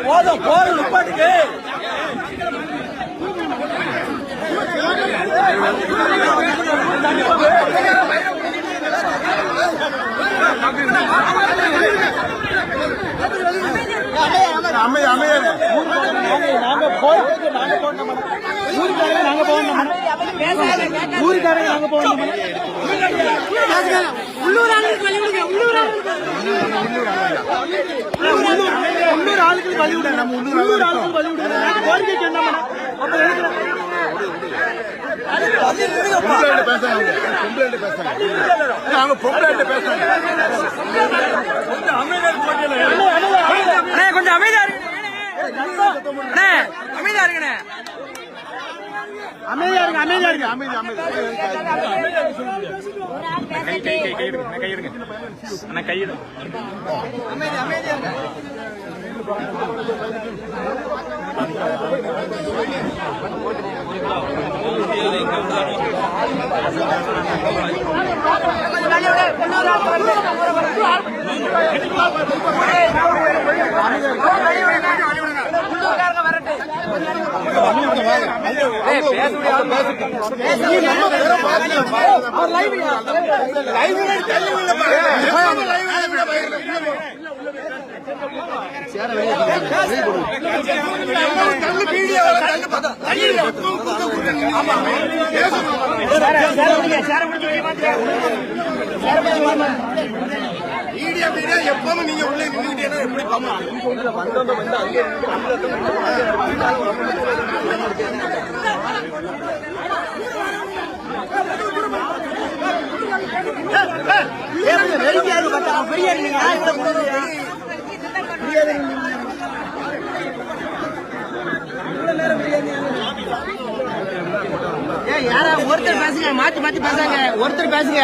போதும் போதும் நிப்பாட்டுக்கு. நாங்க போறதுக்கு நாங்க போகணும். ஊருக்காரங்க நாங்க போகணும். ஊருக்காரங்க நாங்க போகணும். உள்ளூர் ஆளுக்கு வழி விடுங்க. உள்ளூர் ஆளுக்கு வழி விடுங்க. நம்ம உள்ளூர் ஆளுக்கு வழி விடுங்க. கோரிக்கைக்கு என்ன அப்ப கொஞ்சம் அமைதியா இருக்கு. அமைதியா இருக்குண்ணே. அமைதியா இருக்கு. அமைதியா இருக்கு. அமைதி அமைதி கையிடுங்க. அண்ணா கையிடும். அமைதி அமைதியா இருக்கு. எப்பவும் நீங்க உள்ள நின்றுட்டீங்கன்னா எப்படி யாரா ஒருத்தர் பேசுங்க. மாத்தி மாத்தி பேசுங்க. ஒருத்தர் பேசுங்க.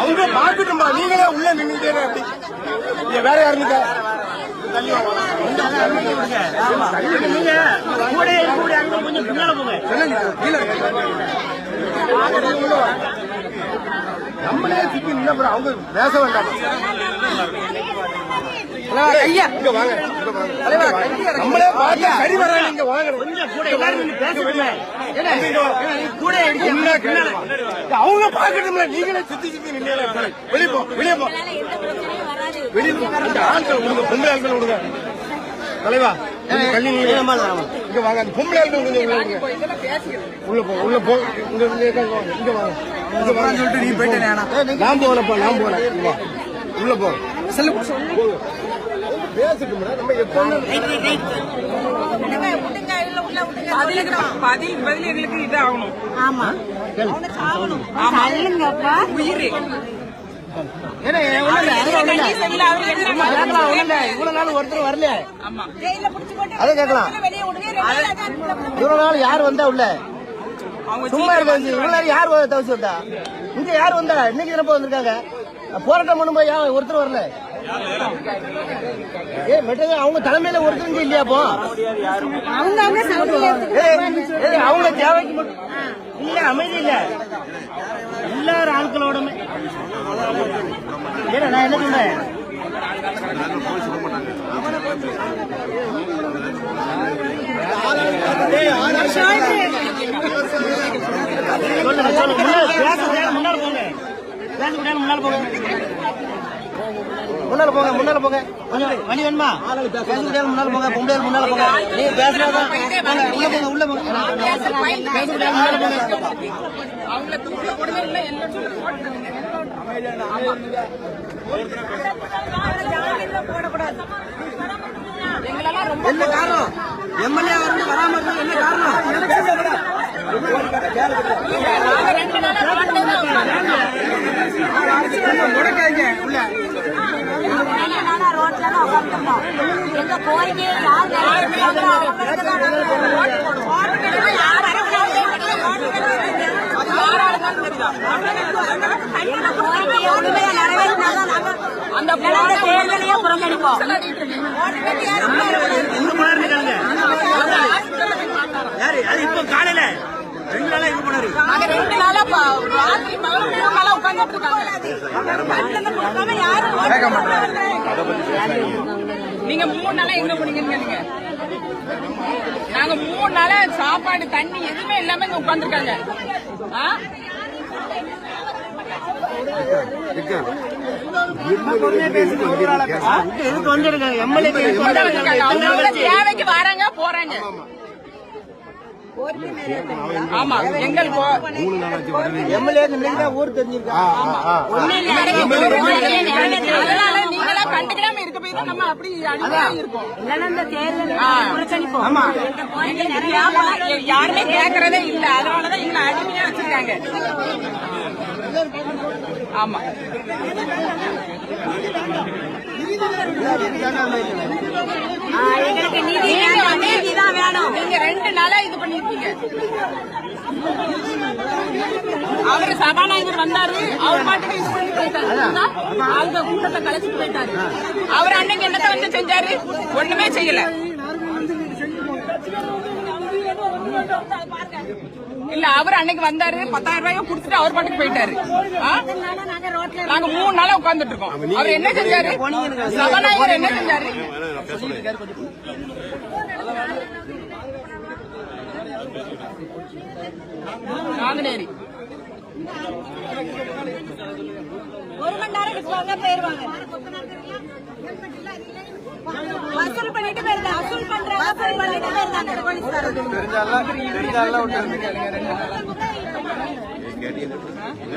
அவங்க பாக்கட்டும்பா. நீங்களே உள்ள நின்றுட்டே வேற யாருங்க கொஞ்சம் பின்னால போங்க. நம்மளே சுத்தி நின்ன அவங்க பேச வேண்டாம். நம்மளே பார்த்து சரி வர நீங்க வாங்க. அவங்க பாக்கட்டும்ல. நீங்களே சுத்தி சுத்தி நின்று வெளியே போ. வெளியே போ. வெளியே போ. ஆண்கள் விடுங்க. பொம்பளை ஆண்கள் விடுங்க. தலைவா கல்வி இங்க வாங்க. அந்த பொம்பளை ஆண்கள் கொஞ்சம் உள்ள போ. உள்ள போ. இங்க வாங்க. இங்க வாங்க சொல்லிட்டு நீ போயிட்டேன். நான் போகலப்பா. நான் போகல. உள்ள போ. பேசிட்டு நம்ம பதில் எங்களுக்கு இதாகணும். ஆமா உயிர் இவ்வளவு நாள் ஒருத்தர் வரல. அதை கேட்கலாம். இவ்வளவு நாள் யார் வந்தா உள்ள சும்மா இருக்காங்க. இவ்வளவு நேரம் யார் தவிச்சு வந்தா? இங்க யார் வந்தா? இன்னைக்கு தினப்ப வந்திருக்காங்க. போராட்டம் பண்ணும்போது ஒருத்தர் வரல. அவங்க தலைமையில ஒருத்தருங்க இல்லையாப்போ? அவங்க தேவைக்கு மட்டும் இல்ல. அமைதி இல்ல. எல்லாரும் ஆட்களோடமே நான் என்ன சொன்னேன்? முன்னால போங்க. முன்னால போங்க. முன்னால போங்க. வழி வேணுமா? பேச முன்னால போங்க. பொம்பளை முன்னால போங்க. நீ பேசுறதான் உள்ள போங்க. உள்ள போங்க. முன்னால போங்க. என்ன காரணம்? எம்எல்ஏ வந்து வராம என்ன காரணம்? முடக்காங்க உள்ள எங்க கோரிக்கை யார் அந்த தேர்தலையே புறக்கணிப்போம். இப்ப காலையில 2 நாளா எங்க போனாரு? 2 நாளா ராத்திரி பகல் 3 நாளா உட்கார்ந்துட்டு இருக்காங்க. நீங்க 3 நாளா எங்க போனீங்கன்னு கேளுங்க. நாங்க 3 நாளா சாப்பாடு தண்ணி எதுவுமே இல்லாம இங்க உட்கார்ந்துருக்காங்க. தேவைக்கு வராங்க போறாங்க. ஆமா எங்களுக்கு எம்எல்ஏ ஊர் அதனால நீங்களா கண்டுக்காம இருக்க போய் தான் நம்ம அப்படி இருக்கோம். யாருமே கேக்குறதே இல்ல, அதனாலதான் எங்களை அடிமையா வச்சிருக்காங்க. ஆமா எங்களுக்கு நீதி தான் வேணும். நீங்க 2 நாளா இது பண்ணிருக்கீங்க. அவரு சபாநாயகர் வந்தாரு, அவர் பாட்டுக்கு இது பண்ணி போயிட்டாரு. அவங்க கூட்டத்தை கலைச்சிட்டு போயிட்டாரு. அவர் அன்னைக்கு என்னத்தை வந்து செஞ்சாரு? ஒண்ணுமே செய்யல. இல்ல அவர் அன்னைக்கு வந்தாரு, 10,000 ரூபாய் குடுத்துட்டு அவர் பாட்டுக்கு போயிட்டாரு. நாங்க 3 நாளா உட்கார்ந்துட்டு இருக்கோம். அவர் என்ன செஞ்சாரு? சபாநாயகர் என்ன செஞ்சாரு? நாங்குநேரி 1 மணி நேரம் விட்டுவாங்க, போயிருவாங்க. வசூல் பண்ணிட்டு போயிருந்தாங்க. வசூல் பண்ணிட்டு போயிருந்தாங்க போலீஸ்காரங்க.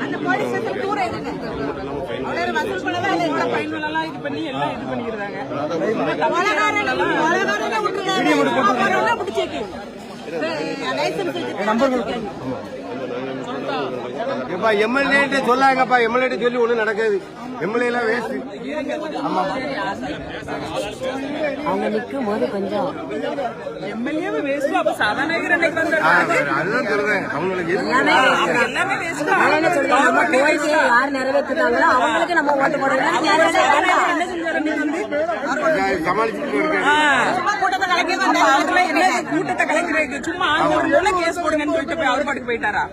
அந்த போலீஸ் ஸ்டேஷன் தூர இருக்கு. அவரே வசூல் பண்ணவே இல்ல. ஃபைனல் எல்லாம் இது பண்ணி எல்லாம் இது பண்ணிடுறாங்க. கொலகாரனை விட்டுறாங்க. பிடிச்சேக்கு லைசென்ஸ் நம்பர் எப்பா எம்எல்ஏ சொல்லாங்கப்பா. எம்எல்ஏ சொல்லி ஒண்ணும் நடக்காது. எம்எல்ஏ எல்லாம் வேஸ்ட். ஆமா அவங்க நிக்கும் போது கொஞ்சம் எம்எல்ஏ வேஸ்ட். அப்ப சபாநாயகர் அன்னைக்கு வந்தாரு. அதுதான் சொல்றேன். அவங்களுக்கு எல்லாமே வேஸ்ட். நம்ம கோரிக்கையை யார் நிறைவேற்றுறாங்களோ அவங்களுக்கு நம்ம ஓட்டு போடணும். என்ன செஞ்சாரு? சமாளிச்சுட்டு இருக்கேன். கூட்டத்தை கலைக்கிறதுக்கு சும்மா அவங்க கேஸ் போடுங்கன்னு சொல்லிட்டு போய் அவர் பாட்டுக்கு போயிட்டாரா?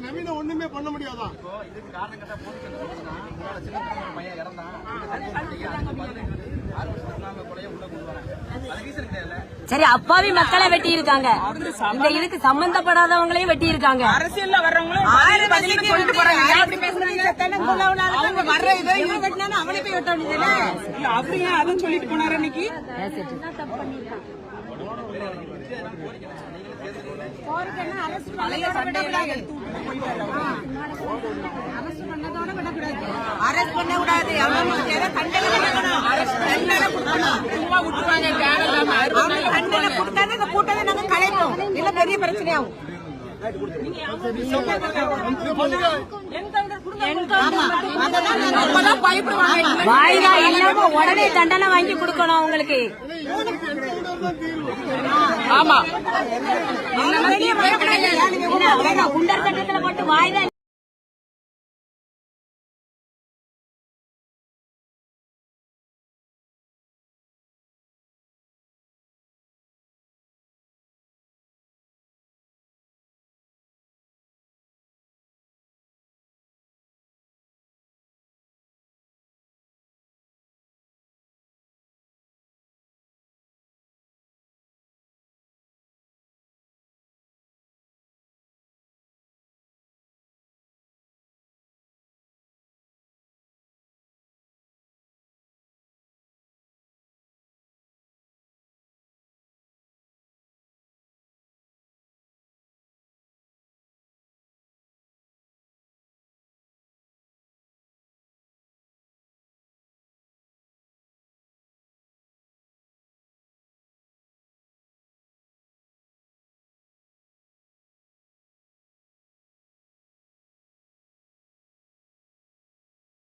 நவீன ஒண்ணுமே பண்ண முடியாதா? சரி, அப்பாவி மக்களை வெட்டி இருக்காங்க. இந்த இதுக்கு சம்பந்தப்படாதவங்களையும் வெட்டி இருக்காங்க. அரசியல்ல வர்றவங்களும் பதிலுக்கு சொல்லிட்டு போறாங்க. அப்படி பேசுறீங்க. அவங்க வர்ற இதை அவனே போய் வெட்ட வேண்டியது. அப்படியே அதுவும் சொல்லிட்டு போனாரு இன்னைக்கு. அரஸ்ட் பண்ண கூடாது. சும்மா விட்டுருவாங்க. தண்டனை கொடுத்தாதான் இந்த கூட்டத்தை நாங்க கலைப்போம். இல்ல பெரிய பிரச்சனையாகும். வாய்தா இல்லாம உடனே தண்டனை வாங்கி கொடுக்கணும் அவங்களுக்கு. ஆமா குண்டர் சட்டத்துல போட்டு வாய்தா